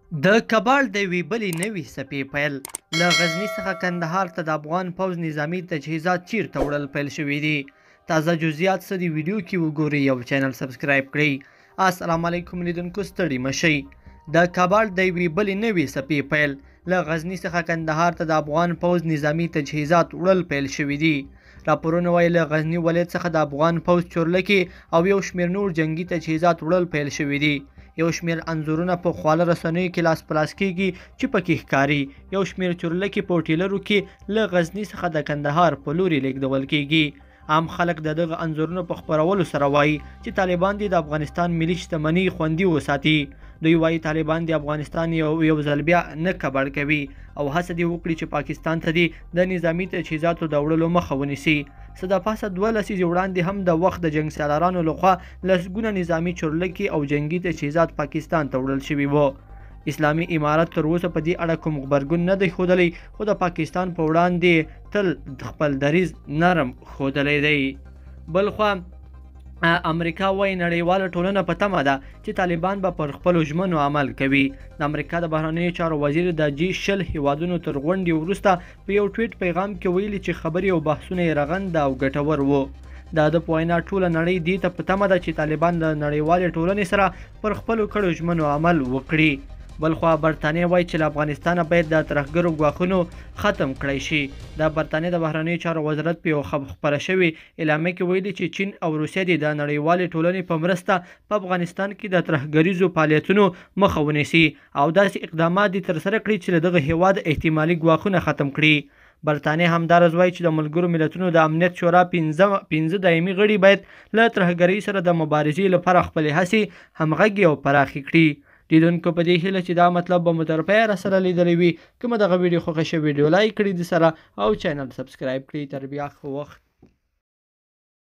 د کباړ د یوې بلې نوې څپې پیل. له غزني څخه کندهار ته د افغان پوځ نظامي تجهیزات چیرته وړل پیل شوي دي؟ تازه جزئیات څه دي ویډیو کې وګورئ او چینل سبسکرایب کړئ. السلام علیکم لیدونکو، ستړي مه شئ. د کباړ د یوې بلې نوې څپې پیل. له غزني څخه کندهار ته د افغان پوځ نظامي تجهیزات وړل پیل شوي دي. راپورونه وایي له غزني ولایت څخه د افغان پوځ چورلکې او یو شمېر نور جنګي تجهیزات وړل پیل شوي دي. یو شمېر انځورونه په خواله رسنیو کې لاس په لاس کېږي چې پکې ښکاري یو شمېر چورلکې په ټیلرو کې له غزني څخه د کندهار په لوري لیږدول کېږي. عام خلک د دغه انځورونو په خپرولو سره وایي چې طالبان دې د افغانستان ملي شتمنۍ خوندي وساتي. دوی وایي طالبان د افغانستان یو ځل بیا نه کباړ کوي او هڅه دې وکړي چې پاکستان ته دې د نظامي تجهیزاتو د وړلو مخه ونیسي. څه د پاسه 2 لسیزې وړاندې هم د وخت د جنګ سالارانو لخوا لسګونه نظامي چورلکې او جنګي تجهیزات پاکستان ته وړل شوي وو. اسلامي امارت تر اوسه په دې اړه کوم غبرګون نه دی ښودلی، خو د پاکستان په وړاندې تل خپل دریځ نرم ښودلی دی. بلخوا امریکا وایي نړیواله ټولنه په تمه ده چې طالبان به پر خپلو ژمنو عمل کوي. د امریکا د بهرنیو چارو وزیر د G20 هیوادونو تر غونډې وروسته په یو ټویټ پیغام کې ویلي چې خبرې او بحثونه یې رغنده او ګټور وو. د ده په وینا ټوله نړۍ دې ته په تمه ده چې طالبان د نړیوالې ټولنې سره پر خپلو کړو ژمنو عمل وکړي. بلخوا برطانیه وایي چې له افغانستانه باید د ترهګرو ګواښونو ختم کړی شي. د برطانیې د بهرنیو چارو وزارت په یو خپره شوې اعلامیه کې ویلي چې چین او روسیه دې د نړیوالې ټولنې په مرسته په افغانستان کې د ترهګریزو فعالیتونو مخه ونیسي او داسې اقدامات دې ترسره کړي چې له دغه هیواد احتمالي ګواښونه ختم کړي. برطانیه همدارز وایي چې د ملګرو ملتونو د امنیت شورا 15 دایمي غړي باید له ترهګرۍ سره د مبارزې لپاره خپلې هڅې همغږي او پراخې کړي. لیدونکو په دې هیله چې دا مطلب به مو تر پایه راسره لیدلی وي. که مو دغه ویډیو خوښه شوې ویډیو لایک کړئ د سره او چینل سبسکرایب کړئ. تر بیا ښه وخت.